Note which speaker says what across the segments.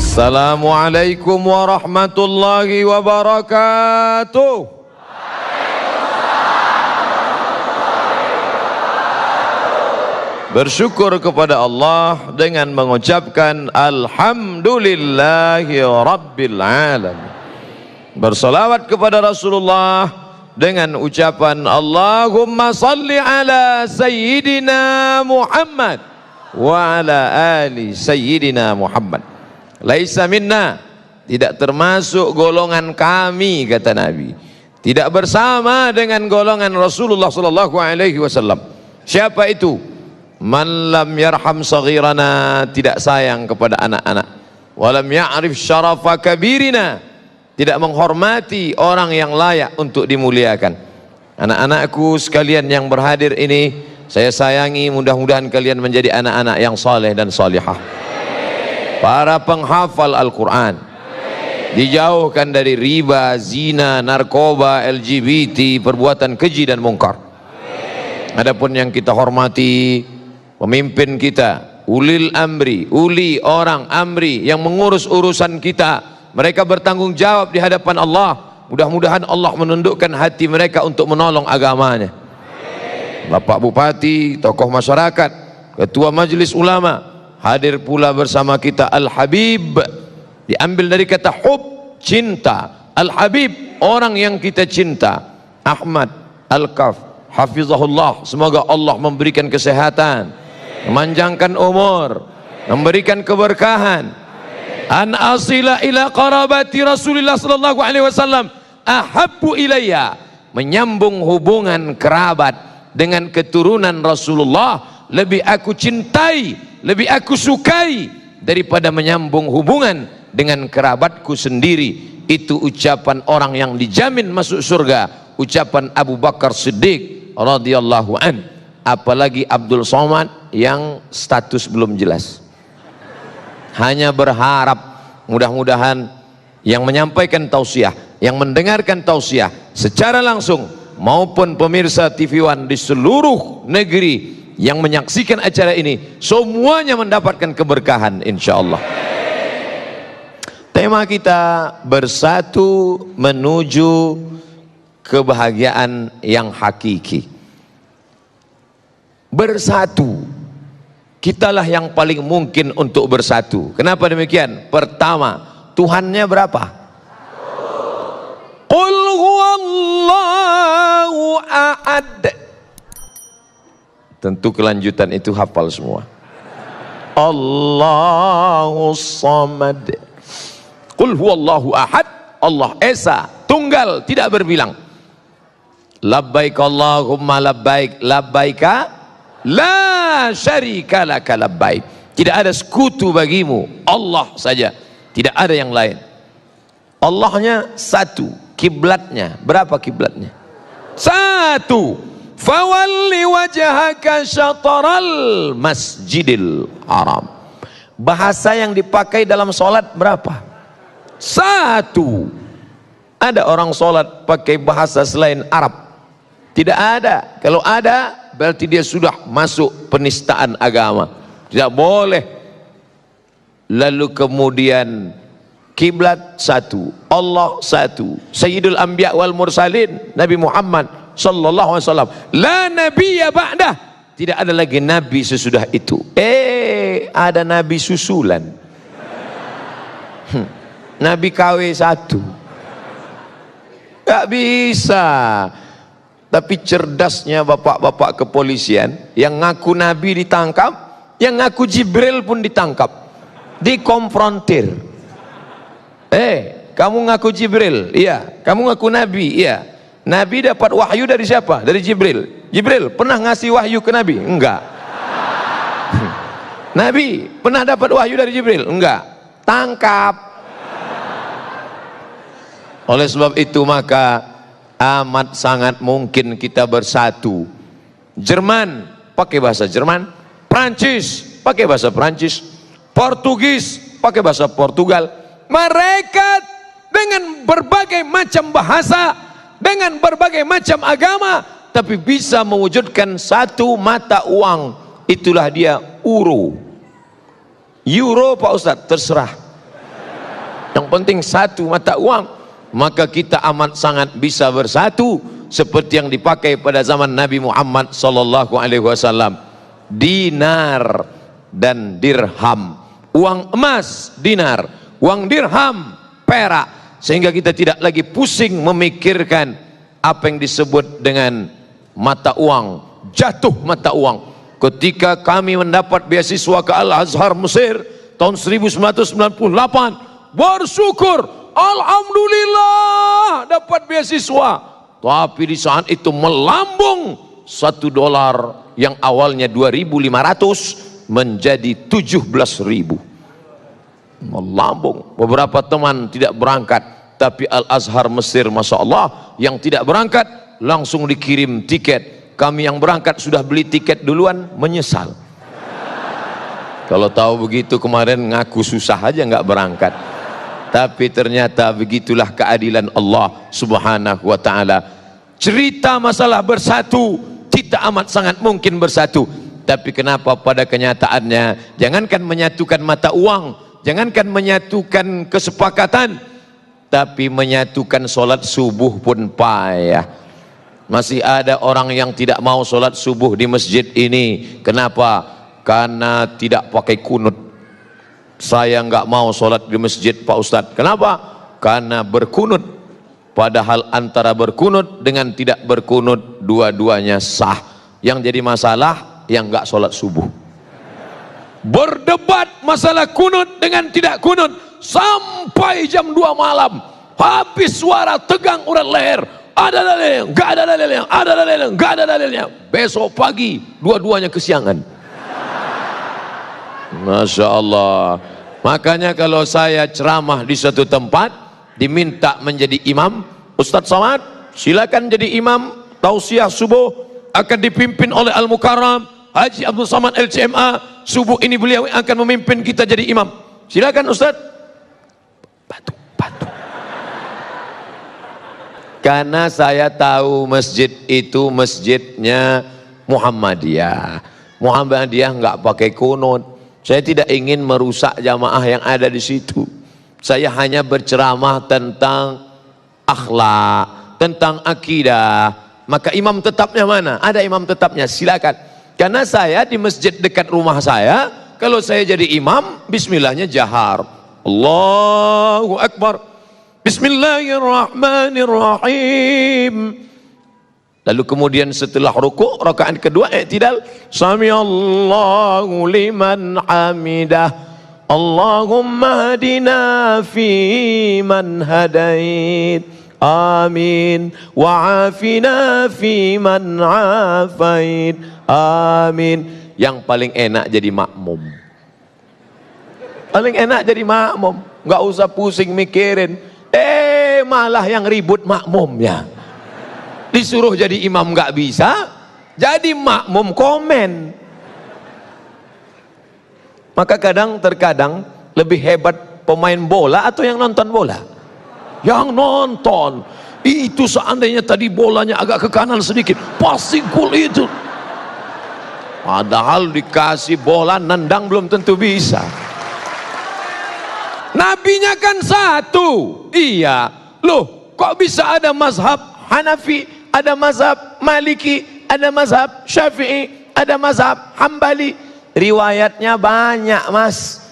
Speaker 1: Assalamualaikum warahmatullahi wabarakatuh. Bersyukur kepada Allah dengan mengucapkan Alhamdulillahi Rabbil Alamin. Bersalawat kepada Rasulullah dengan ucapan Allahumma salli ala Sayyidina Muhammad wa ala ali Sayyidina Muhammad. Laisa minna, tidak termasuk golongan kami, kata Nabi. Tidak bersama dengan golongan Rasulullah sallallahu alaihi wasallam. Siapa itu? Man lam yarham saghirana, tidak sayang kepada anak-anak. Walam ya'rif syarafa kabirina, tidak menghormati orang yang layak untuk dimuliakan. Anak-anakku sekalian yang berhadir ini, saya sayangi, mudah-mudahan kalian menjadi anak-anak yang saleh dan salihah. Para penghafal Al-Quran, dijauhkan dari riba, zina, narkoba, LGBT, perbuatan keji dan mungkar. Adapun yang kita hormati, pemimpin kita, ulil amri, uli orang amri yang mengurus urusan kita, mereka bertanggung jawab di hadapan Allah. Mudah-mudahan Allah menundukkan hati mereka untuk menolong agamanya. Bapak Bupati, tokoh masyarakat, Ketua Majelis Ulama, hadir pula bersama kita Al-Habib, diambil dari kata hub, cinta. Al-Habib, orang yang kita cinta. Ahmad Al-Kaf, hafizahullah, semoga Allah memberikan kesehatan, memanjangkan umur, memberikan keberkahan. An asila ila qarabati Rasulullah sallallahu alaihi wasallam ahabbu ilayya, menyambung hubungan kerabat dengan keturunan Rasulullah lebih aku cintai, lebih aku sukai daripada menyambung hubungan dengan kerabatku sendiri. Itu ucapan orang yang dijamin masuk surga, ucapan Abu Bakar Siddiq radhiyallahu an. Apalagi Abdul Somad yang status belum jelas. Hanya berharap mudah-mudahan yang menyampaikan tausiah, yang mendengarkan tausiah secara langsung maupun pemirsa TV One di seluruh negeri yang menyaksikan acara ini, semuanya mendapatkan keberkahan insyaallah. Tema kita bersatu menuju kebahagiaan yang hakiki. Bersatu, kitalah yang paling mungkin untuk bersatu. Kenapa demikian? Pertama, Tuhannya berapa? Qul huwallahu ahad. Tentu kelanjutan itu hafal semua. Allahus samad. Qul huwallahu ahad. Allah Esa, tunggal, tidak berbilang. Labbaik Allahumma labbaik, labbaika la syarika laka labbaik. Tidak ada sekutu bagimu, Allah saja, tidak ada yang lain. Allahnya satu, kiblatnya berapa kiblatnya? Satu. Fawalli wajhaka syataral masjidil haram. Bahasa yang dipakai dalam sholat berapa? Satu. Ada orang sholat pakai bahasa selain Arab? Tidak ada. Kalau ada, berarti dia sudah masuk penistaan agama. Tidak boleh. Lalu kemudian kiblat satu, Allah satu, Sayyidul Anbiya wal Mursalin, Nabi Muhammad sallallahu alaihi wasallam, la nabiyya ba'dah, tidak ada lagi nabi sesudah itu. Ada nabi susulan. Nabi KW 1 gak bisa. Tapi cerdasnya bapak-bapak kepolisian, yang ngaku nabi ditangkap, yang ngaku Jibril pun ditangkap, dikonfrontir. Kamu ngaku Jibril? Iya. Kamu ngaku nabi? Iya. Nabi dapat wahyu dari siapa? Dari Jibril. Jibril pernah ngasih wahyu ke Nabi? Enggak. Nabi pernah dapat wahyu dari Jibril? Enggak. Tangkap. Oleh sebab itu maka amat sangat mungkin kita bersatu. Jerman pakai bahasa Jerman, Prancis pakai bahasa Prancis, Portugis pakai bahasa Portugal. Mereka dengan berbagai macam bahasa, dengan berbagai macam agama, tapi bisa mewujudkan satu mata uang. Itulah dia euro. Euro Pak Ustadz, terserah. Yang penting satu mata uang, maka kita amat sangat bisa bersatu seperti yang dipakai pada zaman Nabi Muhammad sallallahu alaihi wasallam. Dinar dan dirham. Uang emas dinar, uang dirham perak, sehingga kita tidak lagi pusing memikirkan apa yang disebut dengan mata uang, jatuh mata uang. Ketika kami mendapat beasiswa ke Al-Azhar Mesir tahun 1998, bersyukur, alhamdulillah dapat beasiswa. Tapi di saat itu melambung $1 yang awalnya 2.500 menjadi 17.000. Melambung. Beberapa teman tidak berangkat, tapi Al-Azhar Mesir, Masya Allah, yang tidak berangkat langsung dikirim tiket. Kami yang berangkat sudah beli tiket duluan, menyesal. Kalau tahu begitu kemarin ngaku susah aja nggak berangkat. Tapi ternyata begitulah keadilan Allah subhanahu wa ta'ala. Cerita masalah bersatu, kita amat sangat mungkin bersatu. Tapi kenapa pada kenyataannya, jangankan menyatukan mata uang, jangankan menyatukan kesepakatan, tapi menyatukan sholat subuh pun payah. Masih ada orang yang tidak mau sholat subuh di masjid ini. Kenapa? Karena tidak pakai kunut. Saya nggak mau sholat di masjid Pak Ustadz. Kenapa? Karena berkunut. Padahal antara berkunut dengan tidak berkunut, dua-duanya sah. Yang jadi masalah yang nggak sholat subuh. Berdebat masalah kunut dengan tidak kunut sampai jam 2 malam. Habis suara tegang urat leher. Ada dalilnya, nggak ada dalilnya, ada dalilnya, nggak ada dalilnya. Besok pagi dua-duanya kesiangan. Masya Allah. Makanya kalau saya ceramah di suatu tempat diminta menjadi imam, Ustadz Somad silakan jadi imam. Tausiah subuh akan dipimpin oleh Al-Mukarram Haji Abdul Somad LCMA. Subuh ini beliau akan memimpin kita jadi imam. Silakan Ustadz. Batu. Karena saya tahu masjid itu masjidnya Muhammadiyah. Muhammadiyah nggak pakai kunut. Saya tidak ingin merusak jamaah yang ada di situ. Saya hanya berceramah tentang akhlak, tentang akidah. Maka imam tetapnya mana? Ada imam tetapnya, silakan. Karena saya di masjid dekat rumah saya, kalau saya jadi imam, bismillahnya jahar. Allahu Akbar. Bismillahirrahmanirrahim. Lalu kemudian setelah rukuk, rakaat kedua i'tidal, samiallahu liman hamidah, Allahumma hadina fi man hadait, amin, wa afina fi man afait, amin. Yang paling enak jadi makmum. Paling enak jadi makmum, nggak usah pusing mikirin. Malah yang ribut makmumnya. Disuruh jadi imam nggak bisa, jadi makmum komen. Maka terkadang lebih hebat pemain bola atau yang nonton bola? Yang nonton. Itu seandainya tadi bolanya agak ke kanan sedikit, pasti gol itu. Padahal dikasih bola nendang belum tentu bisa. Nabinya kan satu. Iya. Loh, kok bisa ada mazhab Hanafi, ada mazhab Maliki, ada mazhab Syafi'i, ada mazhab Hambali? Riwayatnya banyak, Mas.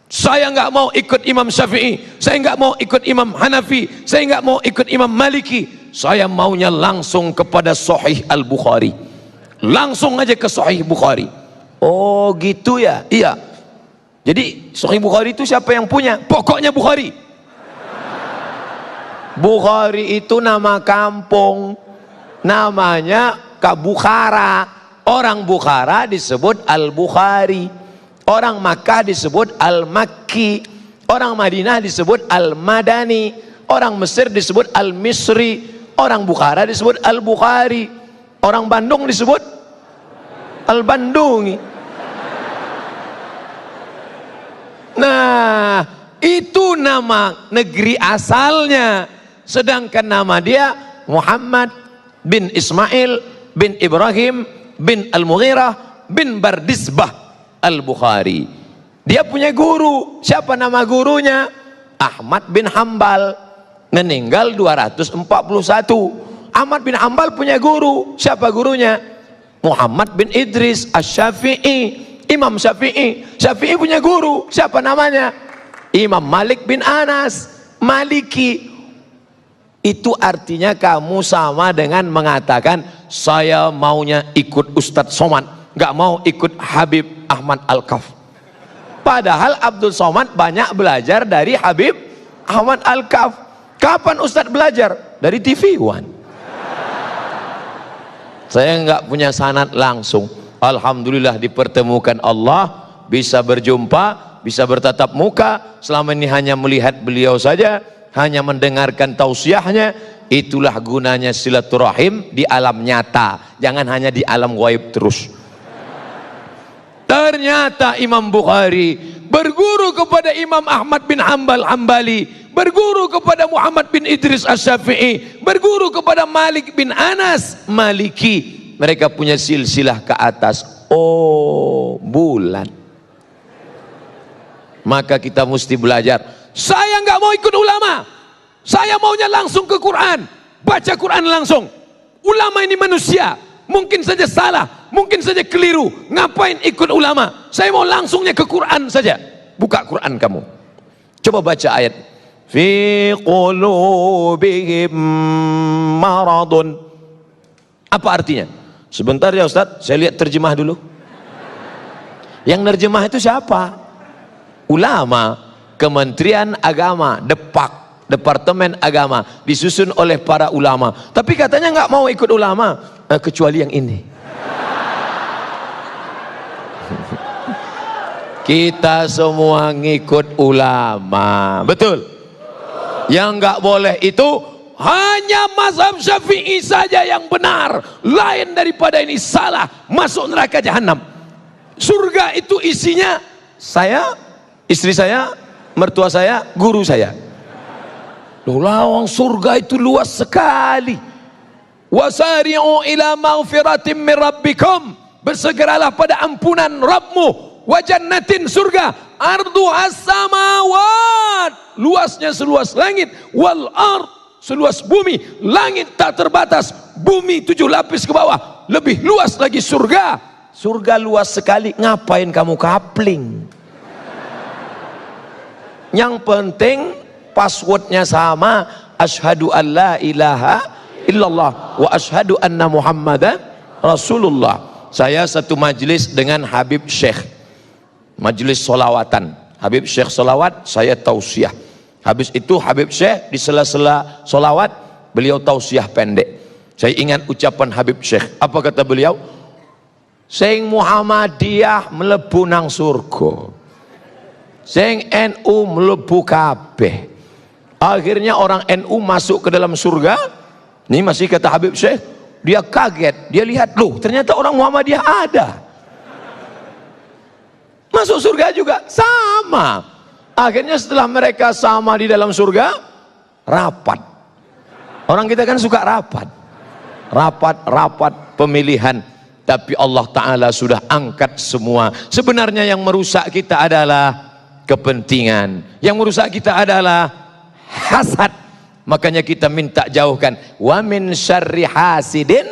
Speaker 1: Saya nggak mau ikut Imam Syafi'i, saya nggak mau ikut Imam Hanafi, saya nggak mau ikut Imam Maliki. Saya maunya langsung kepada Sahih Al-Bukhari. Langsung aja ke Sahih Bukhari. Oh gitu ya? Iya. Jadi Sahih Bukhari itu siapa yang punya? Pokoknya Bukhari. Bukhari itu nama kampung, namanya Bukhara. Orang Bukhara disebut Al-Bukhari, orang Makkah disebut Al-Makki, orang Madinah disebut Al-Madani, orang Mesir disebut Al-Misri, orang Bukhara disebut Al-Bukhari, orang Bandung disebut Al-Bandungi. Nah, itu nama negeri asalnya. Sedangkan nama dia Muhammad bin Ismail bin Ibrahim bin Al-Mughirah bin Bardisbah Al-Bukhari. Dia punya guru. Siapa nama gurunya? Ahmad bin Hambal, meninggal 241. Ahmad bin Hambal punya guru. Siapa gurunya? Muhammad bin Idris Asy-Syafi'i. Imam Syafi'i. Syafi'i punya guru. Siapa namanya? Imam Malik bin Anas Maliki. Itu artinya kamu sama dengan mengatakan saya maunya ikut Ustadz Somad, nggak mau ikut Habib Ahmad Al-Kaf. Padahal Abdul Somad banyak belajar dari Habib Ahmad Al-Kaf. Kapan Ustadz belajar? Dari TV One. Saya nggak punya sanad langsung. Alhamdulillah dipertemukan Allah, bisa berjumpa, bisa bertatap muka. Selama ini hanya melihat beliau saja, hanya mendengarkan tausiahnya. Itulah gunanya silaturahim di alam nyata, jangan hanya di alam gaib terus. Ternyata Imam Bukhari berguru kepada Imam Ahmad bin Hambal Hambali, berguru kepada Muhammad bin Idris Asy-Syafi'i, berguru kepada Malik bin Anas Maliki. Mereka punya silsilah ke atas. Oh, bulan. Maka kita mesti belajar. Saya nggak mau ikut ulama, saya maunya langsung ke Quran, baca Quran langsung. Ulama ini manusia, mungkin saja salah, mungkin saja keliru. Ngapain ikut ulama? Saya mau langsungnya ke Quran saja. Buka Quran kamu, coba baca ayat fi qulubihim maradun. Apa artinya? Sebentar ya Ustaz, saya lihat terjemah dulu. Yang nerjemah itu siapa? Ulama, Kementerian Agama, Departemen Agama, disusun oleh para ulama. Tapi katanya nggak mau ikut ulama, kecuali yang ini. Kita semua ngikut ulama, betul? Yang nggak boleh itu hanya mazhab Syafi'i saja yang benar, lain daripada ini salah, masuk neraka jahanam. Surga itu isinya saya, istri saya, mertua saya, guru saya. Loh, lawang surga itu luas sekali. Wasari'u ila maghfiratin min rabbikum, bersegeralah pada ampunan Rabbmu, wa jannatin, surga, arduhas samawat, luasnya seluas langit, wal ard, seluas bumi. Langit tak terbatas, bumi 7 lapis ke bawah, lebih luas lagi surga. Surga luas sekali, ngapain kamu kapling? Yang penting passwordnya sama, asyhadu an la ilaha illallah wa asyhadu anna muhammadan rasulullah. Saya satu majelis dengan Habib Syekh, majelis solawatan. Habib Syekh solawat, saya tausiah. Habis itu Habib Syekh di sela-sela solawat, beliau tausiah pendek. Saya ingat ucapan Habib Syekh, apa kata beliau? Sing Muhammadiyah mlebu nang surga, sing NU mlebu kabeh. Akhirnya orang NU masuk ke dalam surga. Ini masih kata Habib Syekh, dia kaget, dia lihat, loh ternyata orang Muhammadiyah ada, masuk surga juga, sama. Akhirnya setelah mereka sama di dalam surga, rapat. Orang kita kan suka rapat, rapat pemilihan. Tapi Allah Ta'ala sudah angkat semua. Sebenarnya yang merusak kita adalah kepentingan, yang merusak kita adalah hasad. Makanya kita minta jauhkan. Wa min syarri hasidin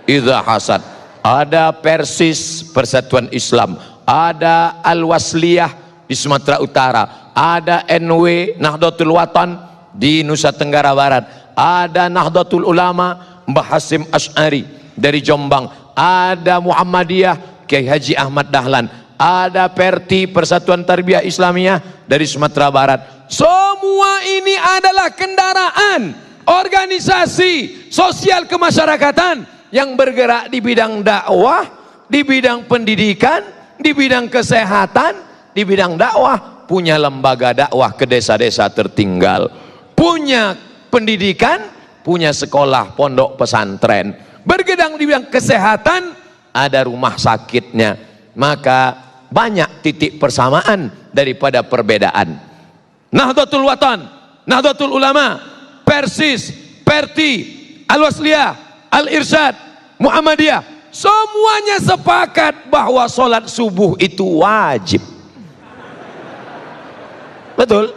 Speaker 1: idza hasad. Ada Persis, Persatuan Islam, ada Al-Wasliyah di Sumatera Utara, ada NW Nahdlatul Watan di Nusa Tenggara Barat, ada Nahdlatul Ulama Mbah Hasim Asy'ari dari Jombang, ada Muhammadiyah Kiai Haji Ahmad Dahlan, ada Perti Persatuan Tarbiyah Islamiyah dari Sumatera Barat. Semua ini adalah kendaraan organisasi sosial kemasyarakatan yang bergerak di bidang dakwah, di bidang pendidikan, di bidang kesehatan, di bidang dakwah. Punya lembaga dakwah ke desa-desa tertinggal, punya pendidikan, punya sekolah pondok pesantren, bergedang di bidang kesehatan, ada rumah sakitnya. Maka banyak titik persamaan daripada perbedaan. Nahdlatul Watan, Nahdlatul Ulama, Persis, Perti, Al-Wasliyah, Al-Irsyad, Muhammadiyah, semuanya sepakat bahwa sholat subuh itu wajib. Betul?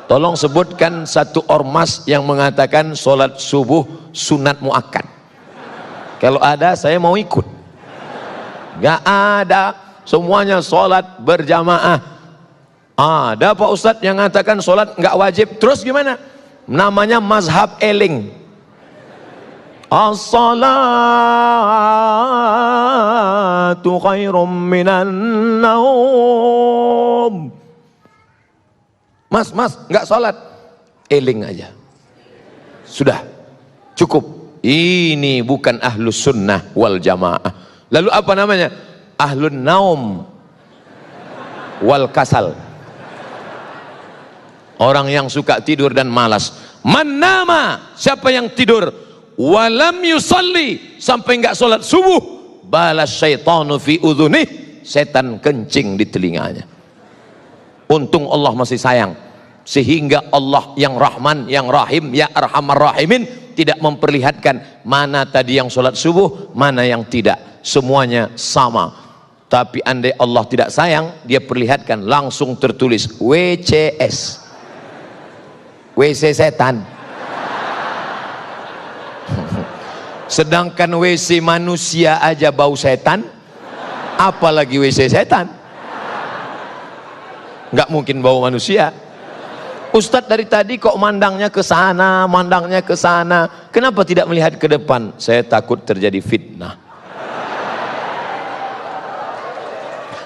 Speaker 1: Tolong sebutkan satu ormas yang mengatakan sholat subuh sunat muakkad. Kalau ada, saya mau ikut. Gak ada, semuanya sholat berjamaah. Ada Pak Ustadz yang mengatakan sholat nggak wajib. Terus gimana? Namanya mazhab eling. As-salatu khairum minan naum. Mas, nggak sholat, eling aja, sudah cukup. Ini bukan ahlus sunnah wal jamaah. Lalu apa namanya? Ahlun naum wal kasal. Orang yang suka tidur dan malas. Man nama, siapa yang tidur walam yusalli, sampai nggak sholat subuh, balas syaitanu fi udhunih, setan kencing di telinganya. Untung Allah masih sayang, sehingga Allah yang Rahman, yang Rahim, ya Arhamar Rahimin tidak memperlihatkan mana tadi yang sholat subuh, mana yang tidak. Semuanya sama. Tapi andai Allah tidak sayang, dia perlihatkan langsung tertulis WCS, WC setan. Sedangkan WC manusia aja bau setan, apalagi WC setan. Nggak mungkin bau manusia. Ustadz dari tadi kok mandangnya ke sana, mandangnya ke sana. Kenapa tidak melihat ke depan? Saya takut terjadi fitnah.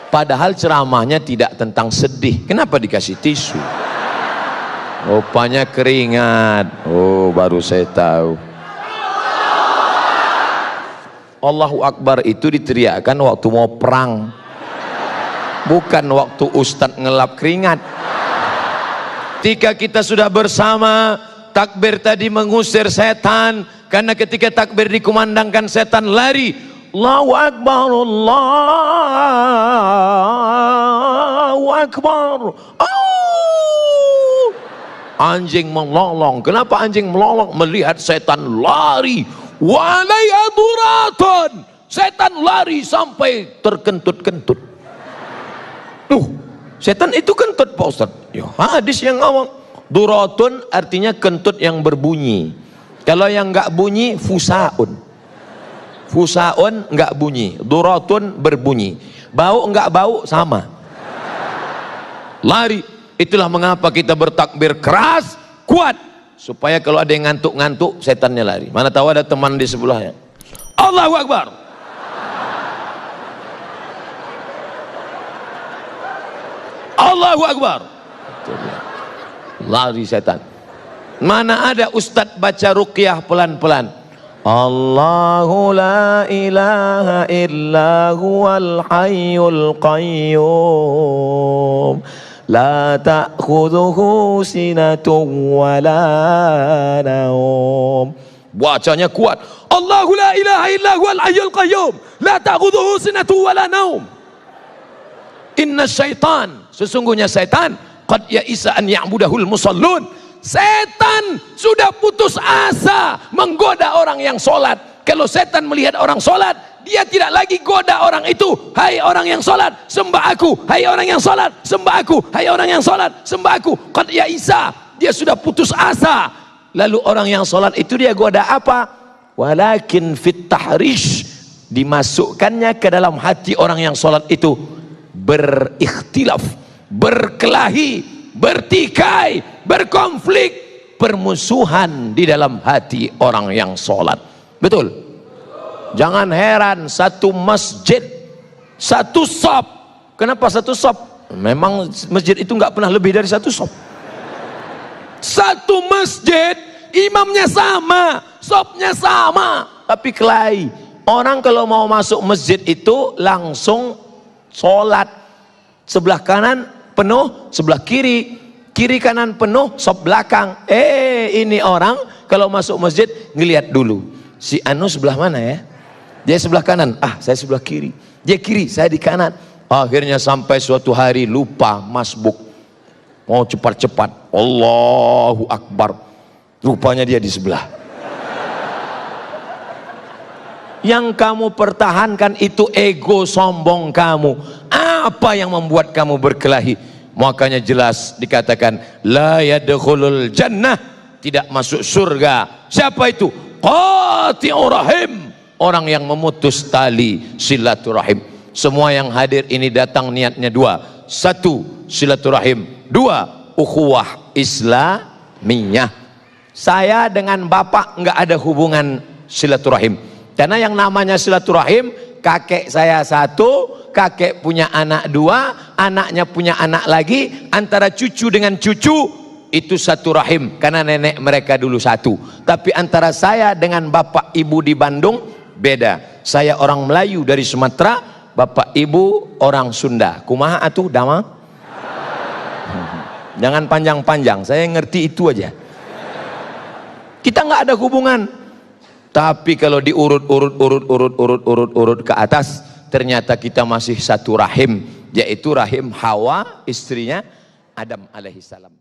Speaker 1: Padahal ceramahnya tidak tentang sedih. Kenapa dikasih tisu? Rupanya keringat. Oh, baru saya tahu. Allahu Akbar itu diteriakkan waktu mau perang, bukan waktu Ustadz ngelap keringat. Ketika kita sudah bersama, takbir tadi mengusir setan, karena ketika takbir dikumandangkan setan lari. Allahu Akbar, Allahu Akbar. Oh! Anjing melolong. Kenapa anjing melolong? Melihat setan lari. Walai aduraton, setan lari sampai terkentut-kentut. Setan itu kentut Pak Ustaz. Ya, hadis yang ngomong duratun artinya kentut yang berbunyi. Kalau yang nggak bunyi fusaun. Fusaun nggak bunyi, duratun berbunyi. Bau nggak bau sama. Lari. Itulah mengapa kita bertakbir keras, kuat, supaya kalau ada yang ngantuk-ngantuk setannya lari. Mana tahu ada teman di sebelahnya. Allahu Akbar. Allahu Akbar. Lari setan. Mana ada ustadz baca ruqyah pelan-pelan. Allahu la ilaha illa huwal hayyul qayyum. La ta'khudhuhu sinatun wa la naum. Bacanya kuat. Allahu la ilaha illa huwal hayyul qayyum. La ta'khudhuhu sinatun wa la naum. Inna syaitan, sesungguhnya setan, qad ya'isa an ya'budahul musallun. Setan sudah putus asa menggoda orang yang sholat. Kalau setan melihat orang sholat, dia tidak lagi goda orang itu. Hai orang yang sholat, sembah aku. Hai orang yang sholat, sembah aku. Hai orang yang sholat, sembah aku. Qad ya'isa, dia sudah putus asa. Lalu orang yang sholat itu dia goda apa? Walakin fit tahrish, dimasukkannya ke dalam hati orang yang sholat itu berikhtilaf, berkelahi, bertikai, berkonflik, permusuhan di dalam hati orang yang sholat. Betul? Jangan heran satu masjid, satu shop. Kenapa satu shop? Memang masjid itu nggak pernah lebih dari satu shop. Satu masjid, imamnya sama, shopnya sama, tapi kelahi. Orang kalau mau masuk masjid itu langsung sholat, sebelah kanan penuh, sebelah kiri, kiri kanan penuh, shop belakang. Ini orang kalau masuk masjid ngelihat dulu, si anu sebelah mana ya? Dia sebelah kanan, saya sebelah kiri. Dia kiri, saya di kanan. Akhirnya sampai suatu hari lupa masbuk, mau cepat-cepat, Allahu Akbar, rupanya dia di sebelah. Yang kamu pertahankan itu ego sombong kamu. Apa yang membuat kamu berkelahi? Makanya jelas dikatakan la yadkhulul jannah, tidak masuk surga. Siapa itu? Qati'ur rahim, orang yang memutus tali silaturahim. Semua yang hadir ini datang niatnya dua. Satu, silaturahim. Dua, ukhuwah Islamiyah. Saya dengan bapak nggak ada hubungan silaturahim. Karena yang namanya silaturahim, kakek saya satu, kakek punya anak dua, anaknya punya anak lagi, antara cucu dengan cucu itu satu rahim, karena nenek mereka dulu satu. Tapi antara saya dengan bapak ibu di Bandung beda. Saya orang Melayu dari Sumatera, bapak ibu orang Sunda. Kumaha atuh dama? Jangan panjang-panjang, saya ngerti itu aja. Kita nggak ada hubungan. Tapi kalau diurut ke atas, ternyata kita masih satu rahim, yaitu rahim Hawa, istrinya Adam alaihissalam.